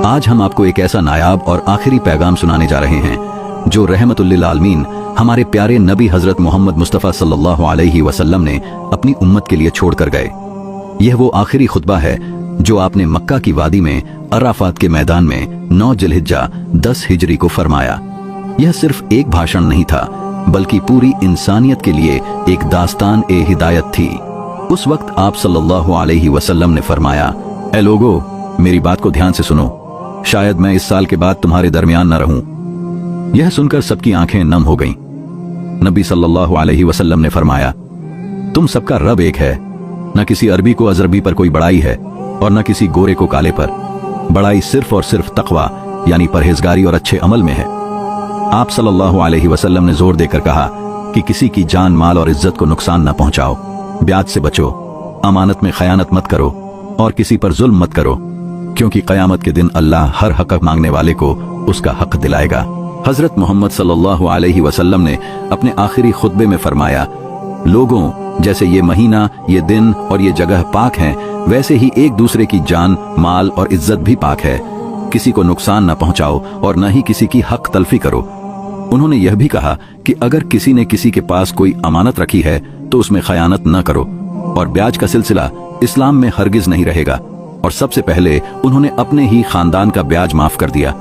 आज हम आपको एक ऐसा नायाब और आखिरी पैगाम सुनाने जा रहे हैं जो रहमतुल्लिल आलमीन हमारे प्यारे नबी हजरत मोहम्मद मुस्तफ़ा सल्लल्लाहु अलैहि वसल्लम ने अपनी उम्मत के लिए छोड़ कर गए। यह वो आखिरी खुतबा है जो आपने मक्का की वादी में अराफात के मैदान में 9 जिलहिज्जा 10 हिजरी को फरमाया। यह सिर्फ एक भाषण नहीं था बल्कि पूरी इंसानियत के लिए एक दास्तान ए हिदायत थी। उस वक्त आप सल्लल्लाहु अलैहि वसल्लम ने फरमाया, ए लोगो, मेरी बात को ध्यान से सुनो, शायद मैं इस साल के बाद तुम्हारे दरमियान न रहूं। यह सुनकर सबकी आंखें नम हो गईं। नबी सल्लल्लाहु अलैहि वसल्लम ने फरमाया, तुम सबका रब एक है, न किसी अरबी को अजरबी पर कोई बड़ाई है और न किसी गोरे को काले पर। बड़ाई सिर्फ और सिर्फ तकवा यानी परहेजगारी और अच्छे अमल में है। आप सल्लल्लाहु अलैहि वसल्लम ने जोर देकर कहा कि किसी की जान, माल और इज्जत को नुकसान न पहुंचाओ, ब्याज से बचो, अमानत में खयानत मत करो और किसी पर जुल्म मत करो, क्योंकि कयामत के दिन अल्लाह हर हक मांगने वाले को उसका हक दिलाएगा। हजरत मोहम्मद सल्लल्लाहु अलैहि वसल्लम ने अपने आखिरी खुतबे में फरमाया, लोगों, जैसे ये महीना, ये दिन और ये जगह पाक हैं, वैसे ही एक दूसरे की जान, माल और इज्जत भी पाक है। किसी को नुकसान न पहुंचाओ और न ही किसी की हक तलफी करो। उन्होंने यह भी कहा कि अगर किसी ने किसी के पास कोई अमानत रखी है तो उसमें खयानत न करो, और ब्याज का सिलसिला इस्लाम में हरगिज नहीं रहेगा। और सबसे पहले उन्होंने अपने ही खानदान का ब्याज माफ कर दिया।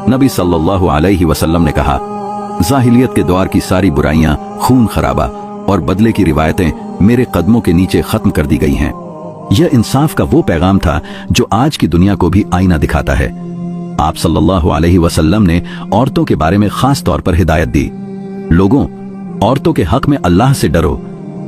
नबी सल्लल्लाहु अलैहि वसल्लम ने कहा, जाहिलियत के दौर की सारी बुराइयां, खून खराबा और बदले की रिवायतें मेरे कदमों के नीचे खत्म कर दी गई हैं। यह इंसाफ का वो पैगाम था जो आज की दुनिया को भी आईना दिखाता है। आप सल्लल्लाहु अलैहि वसल्लम ने औरतों के बारे में खास तौर पर हिदायत दी, लोगों, औरतों के हक में अल्लाह से डरो,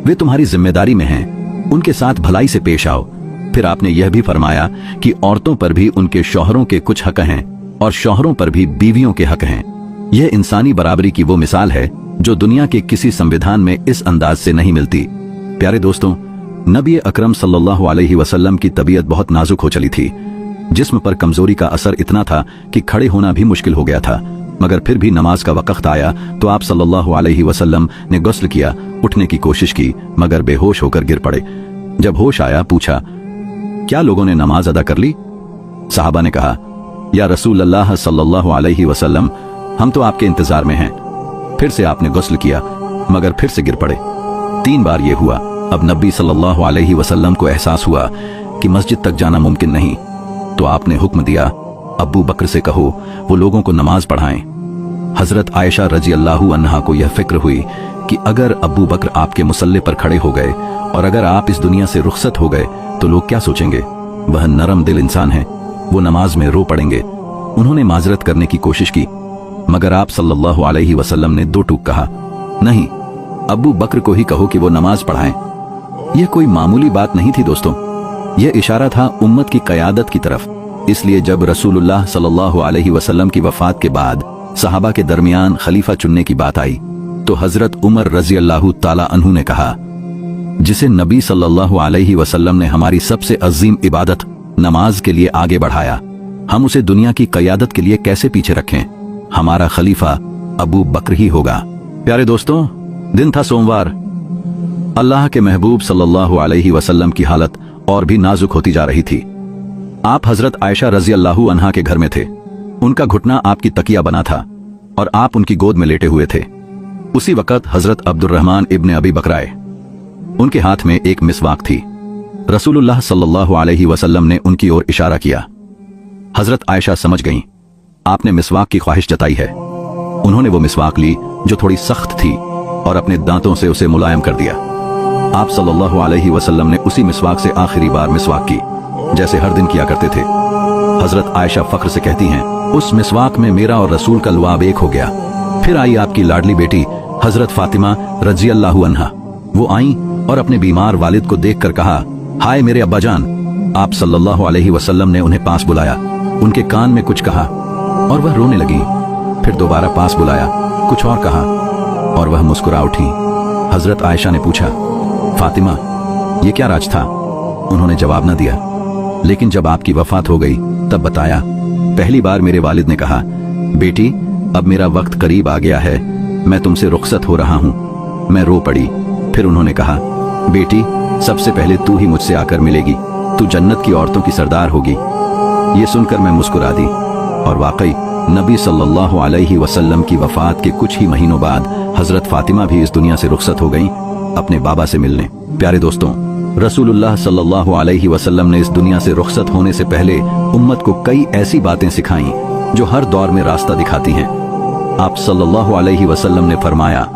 वे तुम्हारी जिम्मेदारी में हैं, उनके साथ भलाई से पेश आओ। फिर आपने यह भी फरमाया कि औरतों पर भी उनके शौहरों के कुछ हक हैं और शौहरों पर भी बीवियों के हक हैं। यह इंसानी बराबरी की वो मिसाल है जो दुनिया के किसी संविधान में इस अंदाज से नहीं मिलती। प्यारे दोस्तों, नबी अकरम सल्लल्लाहु अलैहि वसल्लम की तबीयत बहुत नाजुक हो चली थी। जिस्म पर कमजोरी का असर इतना था कि खड़े होना भी मुश्किल हो गया था, मगर फिर भी नमाज का वक्त आया तो आप सल्लल्लाहु अलैहि वसल्लम ने गुस्ल किया, उठने की कोशिश की, मगर बेहोश होकर गिर पड़े। जब होश आया, पूछा, क्या लोगों ने नमाज अदा कर ली? साहबा ने कहा, या रसूल अल्लाह सल्लल्लाहु अलैहि वसल्लम, हम तो आपके इंतजार में हैं। फिर से आपने गुस्ल किया, मगर फिर से गिर पड़े। 3 बार ये हुआ। अब नबी सल्लल्लाहु अलैहि वसल्लम को एहसास हुआ कि मस्जिद तक जाना मुमकिन नहीं, तो आपने हुक्म दिया, अब्बू बकर से कहो वो लोगों को नमाज पढ़ाएं। हजरत आयशा रजी अल्लाहु अन्हा को यह फिक्र हुई कि अगर अब्बू बकर आपके मुसल्ले पर खड़े हो गए और अगर आप इस दुनिया से रुखसत हो गए तो लोग क्या सोचेंगे? वह नरम दिल इंसान है, वो नमाज में रो पड़ेंगे। उन्होंने माजरत करने की कोशिश की, मगर आप सल्लल्लाहु अलैहि वसल्लम ने 2 टूक कहा, नहीं, अब्बू बकर को ही कहो कि वो नमाज पढ़ाएं। यह कोई मामूली बात नहीं थी दोस्तों, यह इशारा था उम्मत की क़यादत की तरफ। इसलिए जब रसूलुल्लाह सल्लल्लाहु अलैहि वसल्लम की वफात के बाद सहाबा के दरमियान खलीफा चुनने की बात आई तो हजरत उमर रजी अल्लाहु ताला अन्हु ने कहा, जिसे नबी सल्लल्लाहु अलैहि वसल्लम ने हमारी सबसे अजीम इबादत नमाज के लिए आगे बढ़ाया, हम उसे दुनिया की क़यादत के लिए कैसे पीछे रखें? हमारा खलीफा अबू बकर ही होगा। प्यारे दोस्तों, दिन था सोमवार। अल्लाह के महबूब सल्लल्लाहु अलैहि वसल्लम की हालत और भी नाजुक होती जा रही थी। आप हजरत आयशा रजी अल्लाहु अन्हा के घर में थे। उनका घुटना आपकी तकिया बना था और आप उनकी गोद में लेटे हुए थे। उसी वक्त हजरत अब्दुर्रहमान इब्ने अबी बकर आए। उनके हाथ में एक मिसवाक थी। रसूलुल्लाह सल्लल्लाहु अलैहि वसल्लम ने उनकी ओर इशारा किया। हजरत आयशा समझ गईं, आपने मिसवाक की ख्वाहिश जताई है। उन्होंने वो मिसवाक ली जो थोड़ी सख्त थी और अपने दांतों से उसे मुलायम कर दिया। आप सल्लल्लाहु अलैहि वसल्लम ने उसी मिसवाक से आखिरी बार मिसवाक की, जैसे हर दिन किया करते थे। हजरत आयशा फख्र से कहती हैं, उस मिसवाक में मेरा और रसूल का लुआब एक हो गया। फिर आई आपकी लाडली बेटी हजरत फातिमा रजी अल्लाहु अन्हा। वो आई और अपने बीमार वालिद को देखकर कहा, हाय मेरे अब्बाजान। आप सल्लल्लाहु अलैहि वसल्लम ने उन्हें पास बुलाया, उनके कान में कुछ कहा और वह रोने लगी। फिर दोबारा पास बुलाया, कुछ और कहा और वह मुस्कुरा उठी। हजरत आयशा ने पूछा, फातिमा, ये क्या राज था? उन्होंने जवाब न दिया, लेकिन जब आपकी वफात हो गई तब बताया। पहली बार मेरे वालिद ने कहा, बेटी, अब मेरा वक्त करीब आ गया है, मैं तुमसे रुखसत हो रहा हूँ। मैं रो पड़ी। फिर उन्होंने कहा, बेटी, सबसे पहले तू ही मुझसे आकर मिलेगी, तू जन्नत की औरतों की सरदार होगी। ये सुनकर मैं मुस्कुरा दी। और वाकई नबी सल्लल्लाहु अलैहि वसल्लम की वफात के कुछ ही महीनों बाद हजरत फातिमा भी इस दुनिया से रुखसत हो गईं अपने बाबा से मिलने। प्यारे दोस्तों, रसूलुल्लाह सल्लल्लाहु अलैहि वसल्लम ने इस दुनिया से रुखसत होने से पहले उम्मत को कई ऐसी बातें सिखाईं जो हर दौर में रास्ता दिखाती हैं। आप सल्लल्लाहु अलैहि वसल्लम ने फरमाया,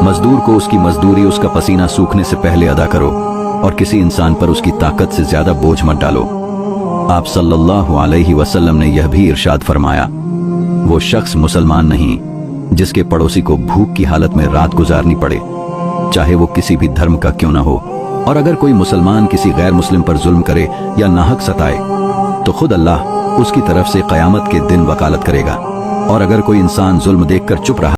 मजदूर को उसकी मजदूरी उसका पसीना सूखने से पहले अदा करो और किसी इंसान पर उसकी ताकत से ज्यादा बोझ मत डालो। आप सल्लल्लाहु अलैहि वसल्लम ने यह भी इरशाद फरमाया, वो शख्स मुसलमान नहीं जिसके पड़ोसी को भूख की हालत में रात गुजारनी पड़े, चाहे वो किसी भी धर्म का क्यों ना हो। और अगर कोई मुसलमान किसी गैर मुस्लिम पर जुल्म करे या नाहक सताए तो खुद अल्लाह उसकी तरफ से क़यामत के दिन वकालत करेगा। और अगर कोई इंसान जुल्म देखकर चुप रहा